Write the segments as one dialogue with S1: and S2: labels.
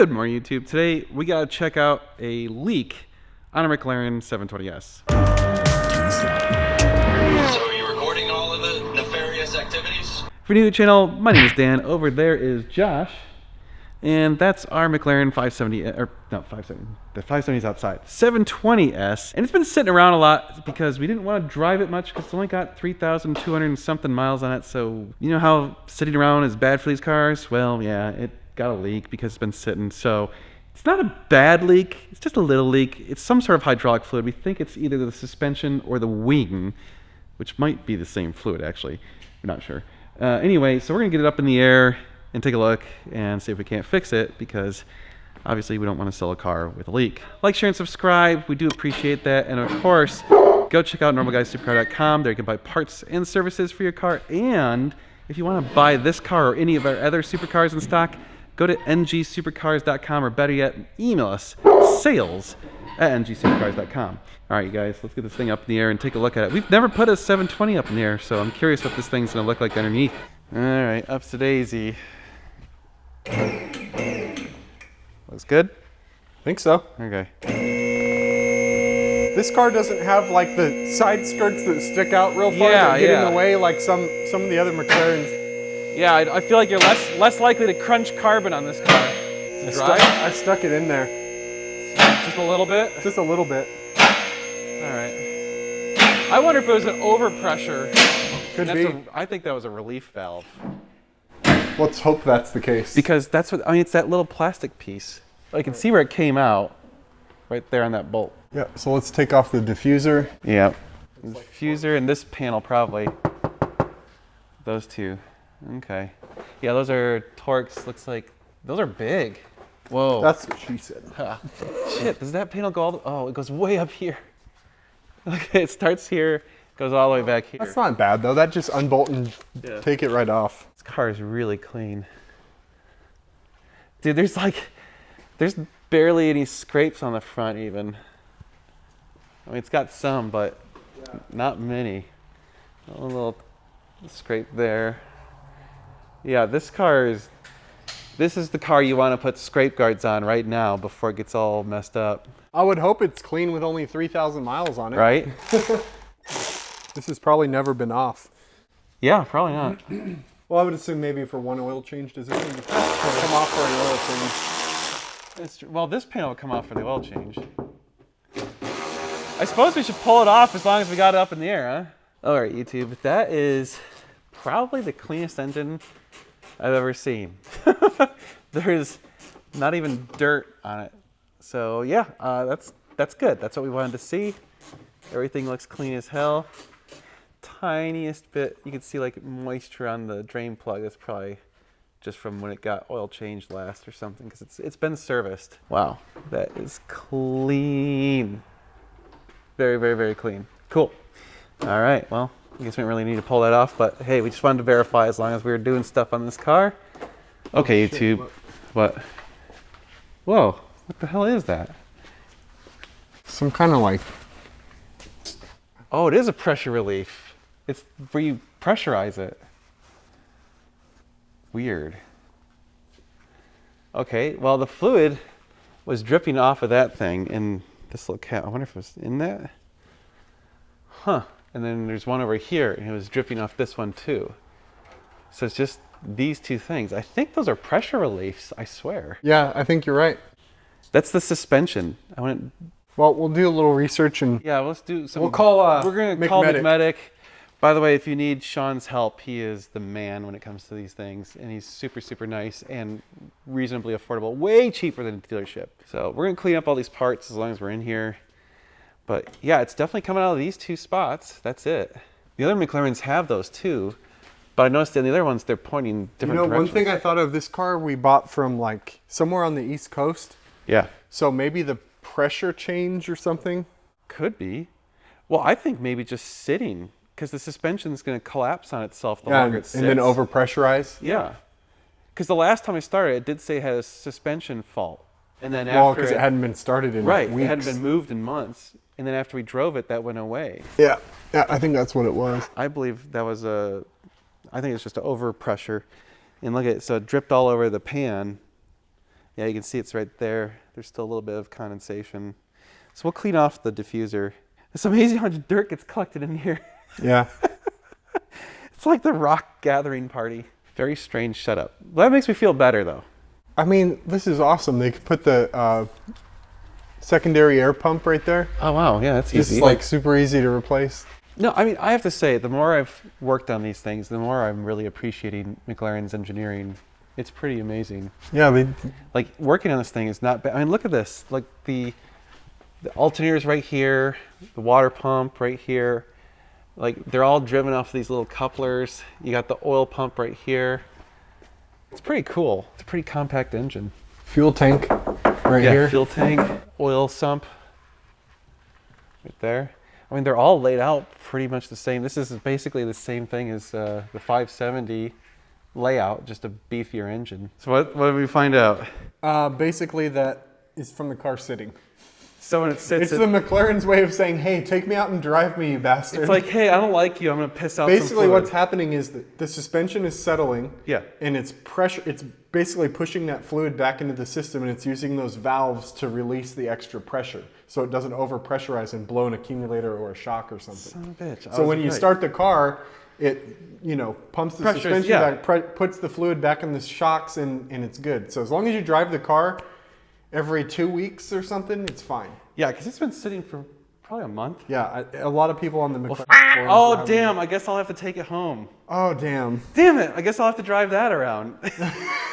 S1: Good morning, YouTube. Today we gotta check out a leak on a McLaren 720s.
S2: So are you recording all of the nefarious activities?
S1: If you're new to the channel, my name is Dan. Over there is Josh, and that's our McLaren 570, or not 570, the 570's outside, 720s, and it's been sitting around a lot because we didn't want to drive it much because it's only got 3,200 and something miles on it. So you know how sitting around is bad for these cars? Well, yeah, it got a leak because it's been sitting. So it's not a bad leak, it's just a little leak. It's some sort of hydraulic fluid. We think it's either the suspension or the wing, which might be the same fluid actually. We're not sure. Anyway, so we're gonna get it up in the air and take a look and see if we can't fix it, because obviously we don't want to sell a car with a leak. Like, share, and subscribe. We do appreciate that. And of course, go check out normalguyssupercar.com. There you can buy parts and services for your car. And if you want to buy this car or any of our other supercars in stock, go to ngsupercars.com, or better yet, email us, sales@ngsupercars.com. All right, you guys, let's get this thing up in the air and take a look at it. We've never put a 720 up in the air, so I'm curious what this thing's going to look like underneath. All right, up to daisy. Looks good?
S3: I think so.
S1: Okay.
S3: This car doesn't have like the side skirts that stick out real far that get in the way like some of the other McLarens.
S1: Yeah, I feel like you're less likely to crunch carbon on this car.
S3: I stuck it in there.
S1: Just a little bit?
S3: Just a little bit.
S1: All right. I wonder if it was an overpressure.
S3: Could be.
S1: I think that was a relief valve.
S3: Let's hope that's the case.
S1: Because that's what, I mean, it's that little plastic piece. I can see where it came out, right there on that bolt.
S3: Yeah, so let's take off the diffuser.
S1: Yeah. The diffuser and this panel probably. Those two. Okay. Yeah, those are Torx. Looks like those are big. Whoa.
S3: That's what she said.
S1: Shit, does that panel go all the, oh, it goes way up here. Okay, it starts here, goes all the way back here.
S3: That's not bad though. That just unbolt and take it right off.
S1: This car is really clean. Dude, there's barely any scrapes on the front even. I mean, it's got some, but not many. A little scrape there. Yeah, this is the car you want to put scrape guards on right now before it gets all messed up.
S3: I would hope it's clean with only 3,000 miles on it.
S1: Right?
S3: This has probably never been off.
S1: Yeah, probably not.
S3: Well, I would assume maybe for one oil change. Does it need to come off for an oil change?
S1: Well, this panel will come off for the oil change. I suppose we should pull it off as long as we got it up in the air, huh? All right, YouTube, that is probably the cleanest engine I've ever seen. There's not even dirt on it. So yeah, that's good. That's what we wanted to see. Everything looks clean as hell. Tiniest bit, you can see like moisture on the drain plug. That's probably just from when it got oil changed last or something, because it's been serviced. Wow, that is clean. Very, very, very clean. Cool. All right, well, I guess we don't really need to pull that off, but hey, we just wanted to verify as long as we were doing stuff on this car. Okay, YouTube, what? Whoa, what the hell is that?
S3: Some kind of like...
S1: Oh, it is a pressure relief. It's where you pressurize it. Weird. Okay, well, the fluid was dripping off of that thing in this little cap. I wonder if it was in that? Huh. And then there's one over here, and it was dripping off this one too. So it's just these two things. I think those are pressure reliefs, I swear.
S3: Yeah, I think you're right.
S1: That's the suspension.
S3: Well, we'll do a little research and...
S1: Yeah, let's do some...
S3: We'll call
S1: we're going to call McMedic. By the way, if you need Sean's help, he is the man when it comes to these things. And he's super, super nice and reasonably affordable. Way cheaper than a dealership. So we're going to clean up all these parts as long as we're in here. But yeah, it's definitely coming out of these two spots. That's it. The other McLarens have those too. But I noticed in the other ones, they're pointing different directions.
S3: One thing I thought of, this car we bought from like somewhere on the East Coast.
S1: Yeah.
S3: So maybe the pressure change or something?
S1: Could be. Well, I think maybe just sitting, because the suspension is going to collapse on itself the longer it sits.
S3: And then overpressurize?
S1: Yeah. Because the last time I started, it did say it had a suspension fault. And then
S3: well, because it hadn't been started in weeks.
S1: It hadn't been moved in months. And then after we drove it, that went away.
S3: Yeah, I think that's what it was.
S1: I believe that was I think it's just an overpressure. And look at it, so it dripped all over the pan. Yeah, you can see it's right there. There's still a little bit of condensation. So we'll clean off the diffuser. It's amazing how much dirt gets collected in here.
S3: Yeah.
S1: It's like the rock gathering party. Very strange setup. Well, that makes me feel better, though.
S3: I mean, this is awesome. They could put the secondary air pump right there.
S1: Oh, wow. Yeah, that's easy.
S3: It's like super easy to replace.
S1: No, I mean, I have to say, the more I've worked on these things, the more I'm really appreciating McLaren's engineering. It's pretty amazing.
S3: Yeah,
S1: like working on this thing is not bad. I mean, look at this. Like the alternator's right here, the water pump right here. Like they're all driven off these little couplers. You got the oil pump right here. It's pretty cool. It's a pretty compact engine.
S3: fuel tank right here.
S1: Fuel tank, oil sump right there. I mean, they're all laid out pretty much the same. This is basically the same thing as the 570 layout, just a beefier engine. So what did we find out?
S3: Basically, that is from the car sitting.
S1: So when it sits,
S3: it's the McLaren's way of saying, "Hey, take me out and drive me, you bastard."
S1: It's like, "Hey, I don't like you. I'm gonna piss out."
S3: Basically,
S1: some fluid.
S3: what's happening is that the suspension is settling.
S1: Yeah.
S3: And it's pressure. It's basically pushing that fluid back into the system, and it's using those valves to release the extra pressure, so it doesn't overpressurize and blow an accumulator or a shock or something.
S1: Son of a bitch.
S3: So when you start the car, it pumps the suspension back, puts the fluid back in the shocks, and it's good. So as long as you drive the car every 2 weeks or something, it's fine.
S1: Yeah, because it's been sitting for probably a month.
S3: Yeah, a lot of people on the McLaren forums
S1: Oh, damn. I guess I'll have to take it home.
S3: Oh, damn.
S1: Damn it. I guess I'll have to drive that around.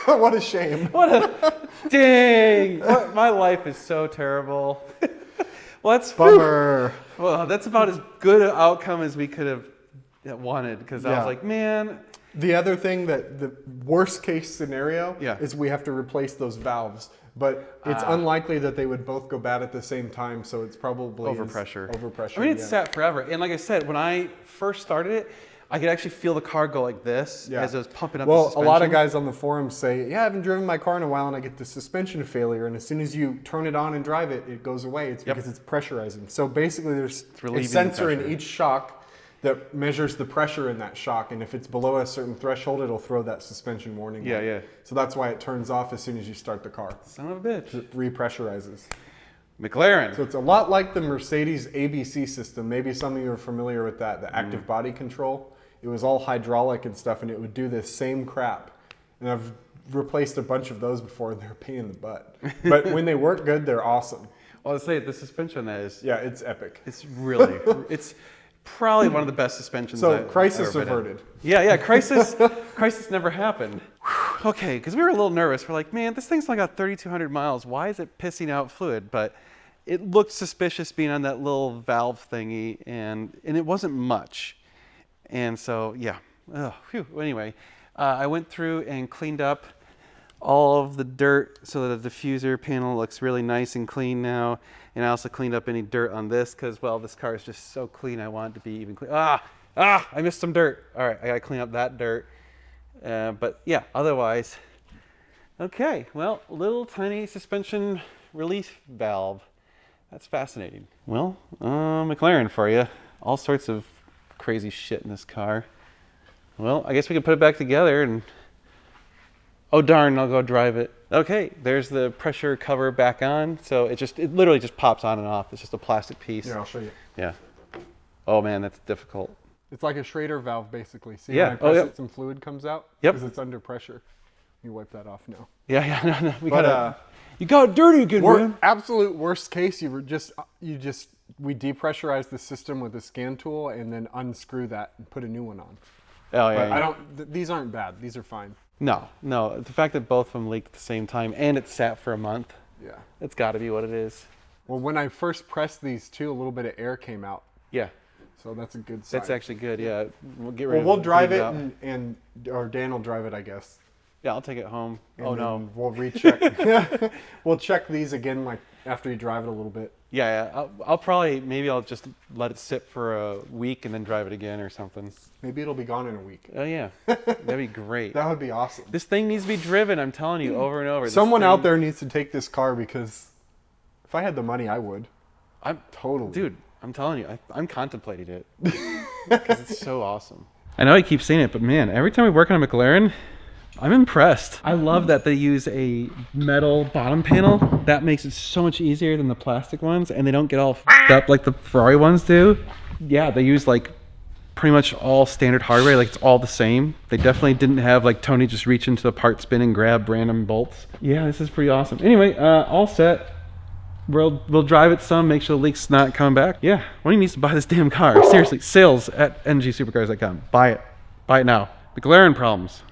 S3: What a shame.
S1: What a... Dang. My life is so terrible. Well, that's...
S3: Bummer.
S1: Well, that's about as good an outcome as we could have wanted, because I was like, man...
S3: The other thing that the worst case scenario
S1: Yeah.
S3: is we have to replace those valves. But it's unlikely that they would both go bad at the same time, so it's probably
S1: Overpressure.
S3: Overpressure.
S1: I mean, it's sat forever. And like I said, when I first started it, I could actually feel the car go like this as it was pumping up the suspension.
S3: Well, a lot of guys on the forums say, yeah, I haven't driven my car in a while and I get the suspension failure. And as soon as you turn it on and drive it, it goes away. It's because it's pressurizing. So basically there's a sensor in each shock that measures the pressure in that shock, and if it's below a certain threshold, it'll throw that suspension warning.
S1: Yeah.
S3: So that's why it turns off as soon as you start the car.
S1: Son of a bitch.
S3: It repressurizes.
S1: McLaren.
S3: So it's a lot like the Mercedes ABC system. Maybe some of you are familiar with that, the active body control. It was all hydraulic and stuff, and it would do this same crap. And I've replaced a bunch of those before, and they're a pain in the butt. But when they work good, they're awesome.
S1: Well, I'll say the suspension on that is...
S3: Yeah, it's epic.
S1: It's really... it's probably one of the best suspensions I've
S3: crisis
S1: ever been in.
S3: averted.
S1: Yeah, crisis never happened. Okay, because we were a little nervous. We're like, man, this thing's only got 3,200 miles. Why is it pissing out fluid? But it looked suspicious being on that little valve thingy, and it wasn't much. And so, yeah. Anyway, I went through and cleaned up all of the dirt so that the diffuser panel looks really nice and clean now. And I also cleaned up any dirt on this because, well, this car is just so clean. I want it to be even clean. I missed some dirt. All right, I got to clean up that dirt. But yeah, otherwise, okay. Well, little tiny suspension release valve. That's fascinating. Well, McLaren for you. All sorts of crazy shit in this car. Well, I guess we can put it back together and... Oh darn, I'll go drive it. Okay, there's the pressure cover back on. So it literally just pops on and off. It's just a plastic piece.
S3: Yeah, I'll show you.
S1: Yeah. Oh man, that's difficult.
S3: It's like a Schrader valve, basically. See,
S1: Yeah.
S3: when I press it, some fluid comes out?
S1: Yep.
S3: Because it's under pressure. You wipe that off now.
S1: Yeah, no. You got dirty again, man.
S3: Absolute worst case, we depressurize the system with a scan tool and then unscrew that and put a new one on.
S1: Oh yeah.
S3: But these aren't bad. These are fine.
S1: No. The fact that both of them leaked at the same time and it sat for a month.
S3: Yeah.
S1: It's got to be what it is.
S3: Well, when I first pressed these two, a little bit of air came out.
S1: Yeah.
S3: So that's a good sign.
S1: That's actually good. Yeah.
S3: We'll drive it or Dan will drive it, I guess.
S1: Yeah, I'll take it home.
S3: And we'll recheck. We'll check these again like after you drive it a little bit.
S1: Yeah. I'll just let it sit for a week and then drive it again or something.
S3: Maybe it'll be gone in a week.
S1: Oh yeah, that'd be great.
S3: That would be awesome.
S1: This thing needs to be driven. I'm telling you, over and over.
S3: Someone out there needs to take this car because if I had the money, I would.
S1: Dude, I'm telling you, I'm contemplating it because it's so awesome. I know I keep saying it, but man, every time we work on a McLaren, I'm impressed. I love that they use a metal bottom panel. That makes it so much easier than the plastic ones, and they don't get all f***ed up like the Ferrari ones do. Yeah, they use like pretty much all standard hardware, like it's all the same. They definitely didn't have like Tony just reach into the parts bin and grab random bolts. Yeah, this is pretty awesome. Anyway, all set. We'll drive it some, make sure the leak's not coming back. Yeah, one needs to buy this damn car. Seriously, sales at ngsupercars.com. Buy it. Buy it now. McLaren problems.